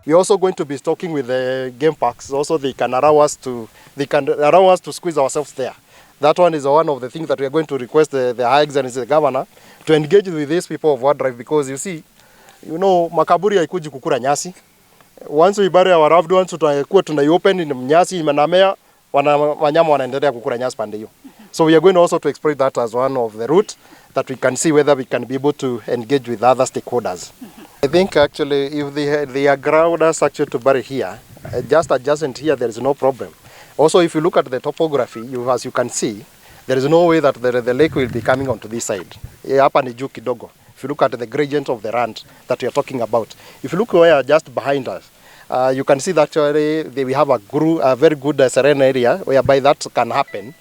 We're also going to be talking with the game parks. Also, they can allow us to squeeze ourselves there. That one is one of the things that we are going to request the High Excellency, the Governor, to engage with these people of wildlife, because you see, makaburi haikuji kukula nyasi. Once we bury our loved ones, tutakuwa tunaiopen in nyasi imenamea, wanyama wanaendelea kukula nyasi pande hiyo. So we are going also to exploit that as one of the route that we can see whether we can be able to engage with other stakeholders. I think actually if they allowed us actually to bury here, just adjacent here, there is no problem. Also, if you look at the topography, as you can see, there is no way that the lake will be coming onto this side. Hapa ni juu kidogo. If you look at the gradient of the land that we are talking about, if you look where just behind us, you can see that actually we have a very good serene area whereby that can happen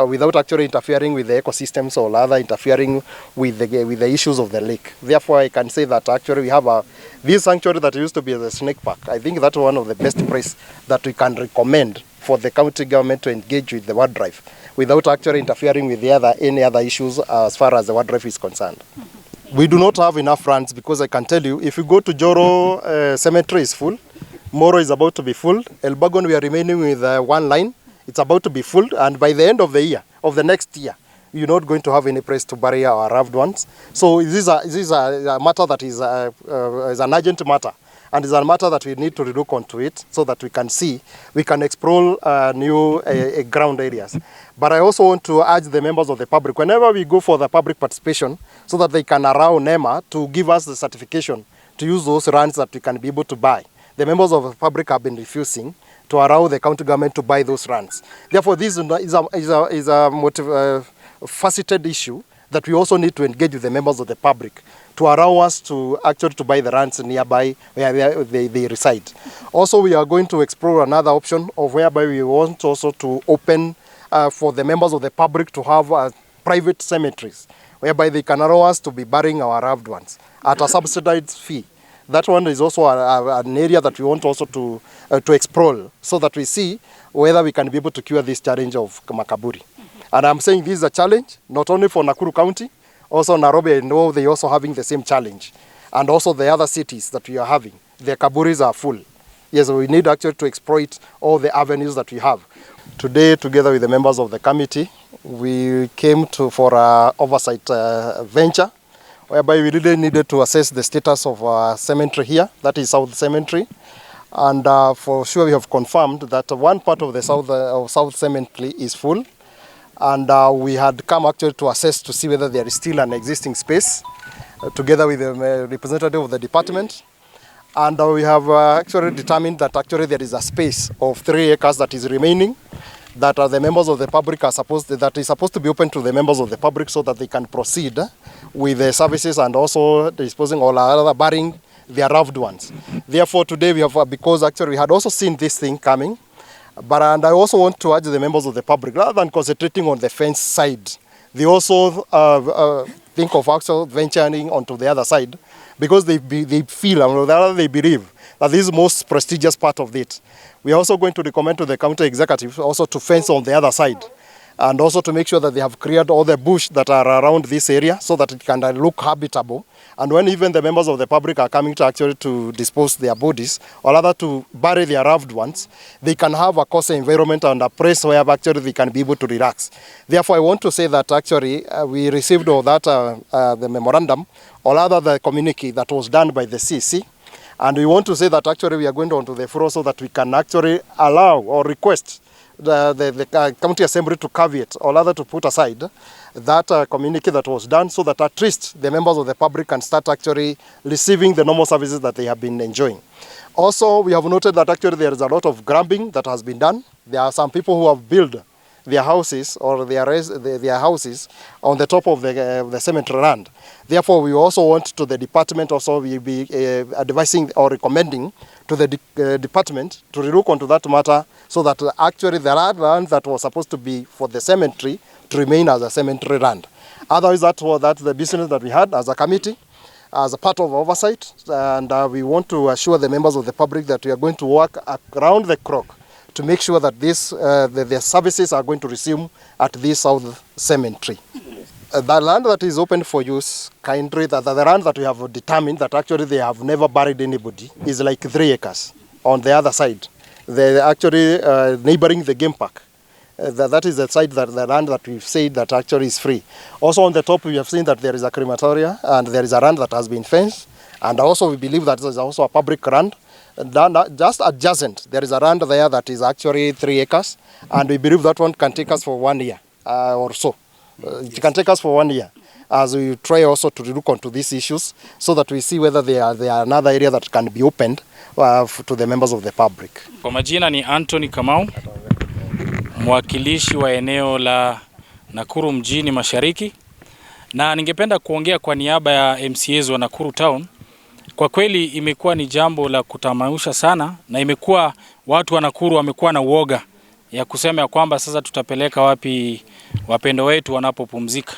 without actually interfering with the ecosystems or rather interfering with the issues of the lake. Therefore, I can say that actually we have this sanctuary that used to be a snake park. I think that's one of the best places that we can recommend for the county government to engage with the wildlife without actually interfering with any other issues as far as the wildlife is concerned. We do not have enough runs, because I can tell you, if you go to Joro, cemetery is full, Moro is about to be full, Elbagon we are remaining with one line, it's about to be full, and by the end of the year, of the next year, you're not going to have any place to bury our loved ones. So this is a matter that is an urgent matter, and it's a matter that we need to look onto it so that we can explore new ground areas. But I also want to urge the members of the public, whenever we go for the public participation, so that they can allow NEMA to give us the certification to use those lands that we can be able to buy. The members of the public have been refusing to allow the county government to buy those lands. Therefore, this is a faceted issue that we also need to engage with the members of the public to allow us to actually to buy the lands nearby where they reside. Also, we are going to explore another option of whereby we want also to open for the members of the public to have private cemeteries, whereby they can allow us to be burying our loved ones at a subsidized fee. That one is also an area that we want also to explore, so that we see whether we can be able to cure this challenge of makaburi. And I'm saying this is a challenge, not only for Nakuru County, also Nairobi, I know they're also having the same challenge. And also the other cities that we are having, their kaburis are full. Yes, we need actually to exploit all the avenues that we have. Today, together with the members of the committee, we came for an oversight venture, whereby we really needed to assess the status of our cemetery here, that is South Cemetery. And for sure we have confirmed that one part of the South Cemetery is full. And we had come actually to assess to see whether there is still an existing space, together with the representative of the department. And we have actually determined that actually there is a space of 3 acres that is remaining, that the members of the public is supposed to be open to the members of the public, so that they can proceed with the services and also disposing or other burying their loved ones. Therefore, today we have, because actually we had also seen this thing coming, and I also want to urge the members of the public, rather than concentrating on the fence side, they also think of actually venturing onto the other side, because they feel, or rather they believe, that this is the most prestigious part of it. We are also going to recommend to the county executive also to fence on the other side, and also to make sure that they have cleared all the bush that are around this area, so that it can look habitable. And when even the members of the public are coming to actually to dispose their bodies, or rather to bury their loved ones, they can have a cozy environment and a place where actually they can be able to relax. Therefore, I want to say that actually we received all that, the memorandum, or rather the communique that was done by the CC. And we want to say that actually we are going on to the floor so that we can actually allow or request the county assembly to caveat, or rather to put aside that communique that was done, so that at least the members of the public can start actually receiving the normal services that they have been enjoying. Also, we have noted that actually there is a lot of grabbing that has been done. There are some people who have built their houses or their houses on the top of the cemetery land. Therefore, we also want to the department, also we be advising or recommending to the department to look onto that matter, so that actually the land that was supposed to be for the cemetery to remain as a cemetery land. Otherwise, that's the business that we had as a committee, as a part of oversight, and we want to assure the members of the public that we are going to work around the clock to make sure that the services are going to resume at this South Cemetery. The land that is open for use, the land that we have determined that actually they have never buried anybody, is like 3 acres. on the other side. They're actually neighboring the game park. That is the side, the land that we've said that actually is free. Also on the top we have seen that there is a crematoria and there is a land that has been fenced. And also we believe that there is also a public land. Just adjacent, there is a land there that is actually 3 acres. And we believe that one can take us for 1 year or so. It can take us for 1 year as we try also to look onto these issues so that we see whether there are another area that can be opened to the members of the public. Kwa majina ni Anthony Kamau, mwakilishi wa eneo la Nakuru mjini Mashariki, na ningependa kuongea kwa niaba ya MCAs wa Nakuru Town. Kwa kweli imekuwa ni jambo la kutamausha sana, na imekuwa watu wa Nakuru wamekuwa na uoga ya kusema ya kwamba sasa tutapeleka wapi wapendo wetu wanapopumzika.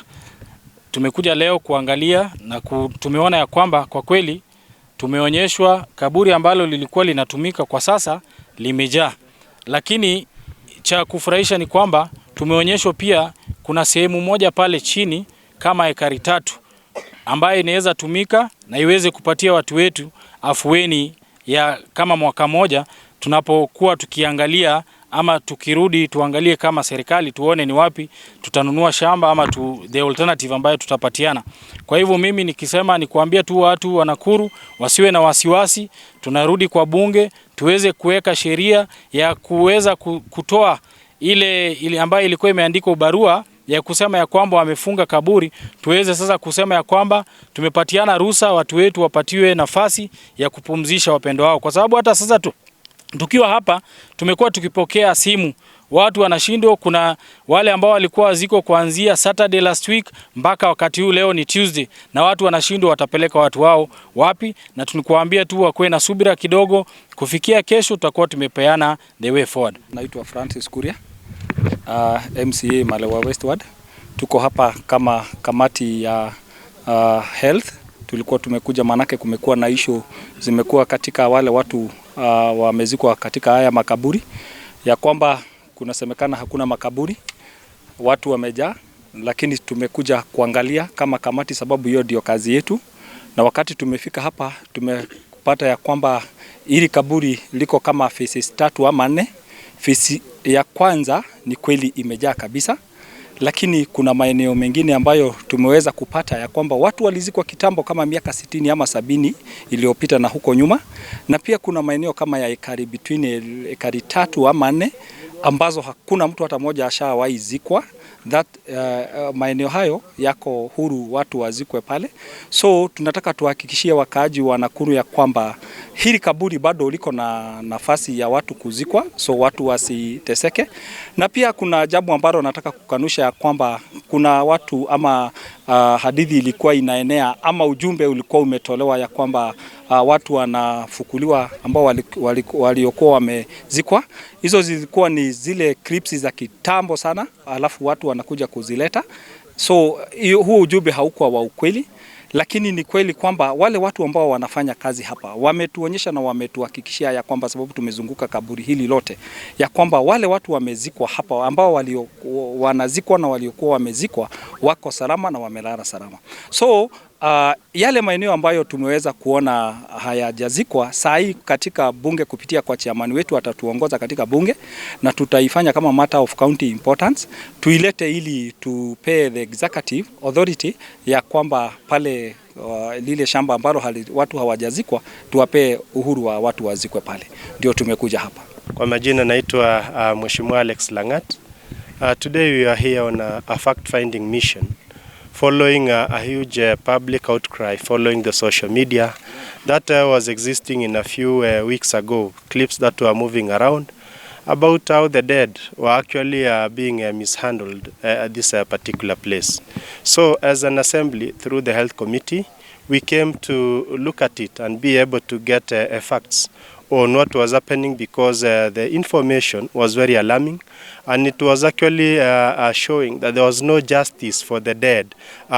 Tumekuja leo kuangalia na tumeona ya kwamba kwa kweli tumeonyeshwa kaburi ambalo lilikuwa linatumika kwa sasa limejaa. Lakini cha kufurahisha ni kwamba tumeonyeshwa pia kuna sehemu moja pale chini kama ekari 3 ambayo inaweza tumika na iweze kupatia watu wetu afueni ya kama mwaka moja tunapokuwa tukiangalia ama tukirudi tuangalie kama serikali tuone ni wapi tutanunua shamba ama the alternative ambayo tutapatiana. Kwa hivyo mimi nikisema ni kuambia tu watu wa Nakuru wasiwe na wasiwasi, tunarudi kwa bunge tuweze kuweka sheria ya kuweza kutoa ile ambayo ilikuwa imeandikwa barua ya kusema ya kwamba wamefunga kaburi, tuweze sasa kusema ya kwamba tumepatiana ruhusa watu wetu wapatiwe nafasi ya kupumzisha wapendo wao. Kwa sababu hata sasa tukiwa hapa tumekuwa tukipokea simu, watu wanashindwa. Kuna wale ambao walikuwa ziko kuanzia Saturday last week mpaka wakati huu leo ni Tuesday, na watu wanashindwa watapeleka watu wao wapi, na tunikuambia tu wakwe na subira kidogo, kufikia kesho tutakuwa tumepeana the way forward. Naitwa Francis Kuria, MCA Malewa Westward. Tuko hapa kama kamati ya health. Tulikuwa tumekuja manake kumekuwa na issue zimekuwa katika wale watu wamezikwa katika haya makaburi, ya kwamba kunasemekana hakuna makaburi, watu wamejaa, lakini tumekuja kuangalia kama kamati sababu hiyo ndio kazi yetu. Na wakati tumefika hapa tumepata ya kwamba hili kaburi liko kama phases 3 ama 4. Phase ya kwanza ni kweli imejaa kabisa, lakini kuna maeneo mengine ambayo tumeweza kupata ya kwamba watu walizikwa kitambo kama miaka 60 ama 70 iliyopita na huko nyuma, na pia kuna maeneo kama ya ekari between ekari 3 ama 4 ambazo hakuna mtu hata mmoja ashawahi zikwa. Maeneo hayo yako huru watu wazikwe pale. So tunataka tuhakikishie wakaaji wa Nakuru ya kwamba hili kaburi bado liko na nafasi ya watu kuzikwa, so watu wasiteseke. Na pia kuna jambo ambalo nataka kukanusha ya kwamba kuna watu ama hadithi ilikuwa inaenea ama ujumbe ulikuwa umetolewa ya kwamba watu wanafukuliwa ambao waliokuwa wamezikwa. Hizo zilikuwa ni zile clips za kitambo sana, alafu watu wanakuja kuzileta. So huo ujumbe haukuwa wa ukweli, lakini ni kweli kwamba wale watu ambao wanafanya kazi hapa wametuonyesha na wametuhakikishia ya kwamba, sababu tumezunguka kaburi hili lote, ya kwamba wale watu wamezikwa hapa ambao wanazikwa na waliokuwa wamezikwa wako salama na wamelala salama. So yale maeneo ambayo tumeweza kuona hayajazikwa saa hii katika bunge kupitia kwa chairman wetu atatuongoza katika bunge, na tutaifanya kama matter of county importance, tuilete ili tupee the executive authority ya kwamba pale lile shamba ambalo watu hawajazikwa tuwapee uhuru wa watu wazikwe pale. Ndio tumekuja hapa. Kwa majina naitwa Mheshimiwa Alex Langat. Today we are here on a fact-finding mission following a huge public outcry following the social media that was existing in a few weeks ago, clips that were moving around about how the dead were actually being mishandled at this particular place. So as an assembly through the health committee, we came to look at it and be able to get facts on what was happening, because the information was very alarming, and it was actually showing that there was no justice for the dead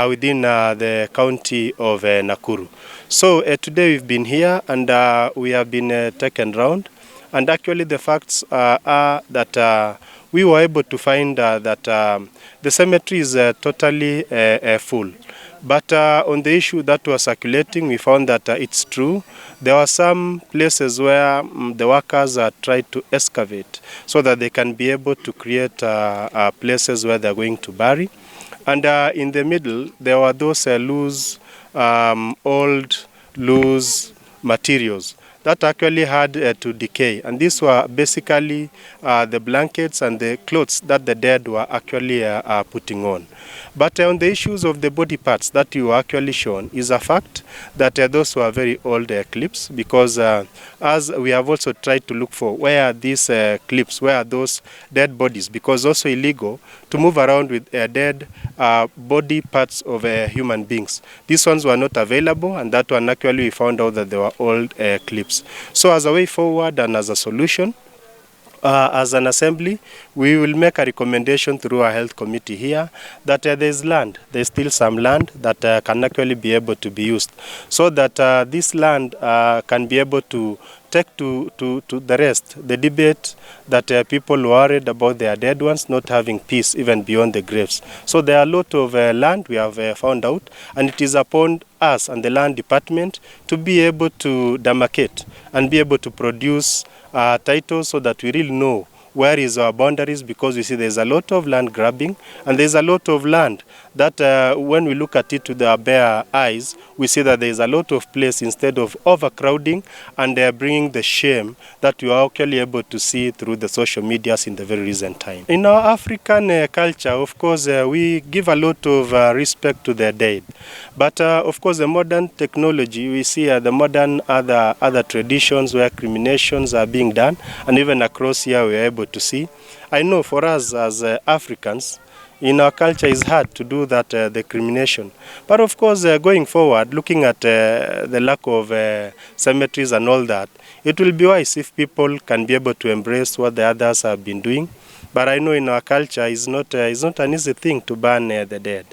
within the county of Nakuru. So today we've been here and we have been taken round, and actually the facts are that we were able to find that the cemetery is totally full. But on the issue that was circulating, we found that it's true. There were some places where the workers tried to excavate so that they can be able to create places where they're going to bury. And in the middle, there were those old, loose materials that actually had to decay. And these were basically the blankets and the clothes that the dead were actually putting on. But on the issues of the body parts that you were actually shown is a fact that those were very old clips, because as we have also tried to look for where are these clips, where are those dead bodies, because also illegal to move around with dead body parts of human beings. These ones were not available, and that one actually we found out that they were old clips. So as a way forward and as a solution, as an assembly, we will make a recommendation through our health committee here that there's land, there's still some land that can actually be able to be used, so that this land can be able to take to the rest, the debate that people worried about their dead ones not having peace even beyond the graves. So there are a lot of land we have found out, and it is upon us and the land department to be able to demarcate and be able to produce titles so that we really know where is our boundaries, because we see there's a lot of land grabbing and there's a lot of land that when we look at it with our bare eyes, we see that there's a lot of place instead of overcrowding and bringing the shame that you are actually able to see through the social medias in the very recent time. In our African culture, of course, we give a lot of respect to the dead. But of course, the modern technology, we see the modern other traditions where cremations are being done, and even across here we are able to see. I know for us as Africans, in our culture it's hard to do that, the cremation. But of course, going forward, looking at the lack of cemeteries and all that, it will be wise if people can be able to embrace what the others have been doing. But I know in our culture it's not an easy thing to burn the dead.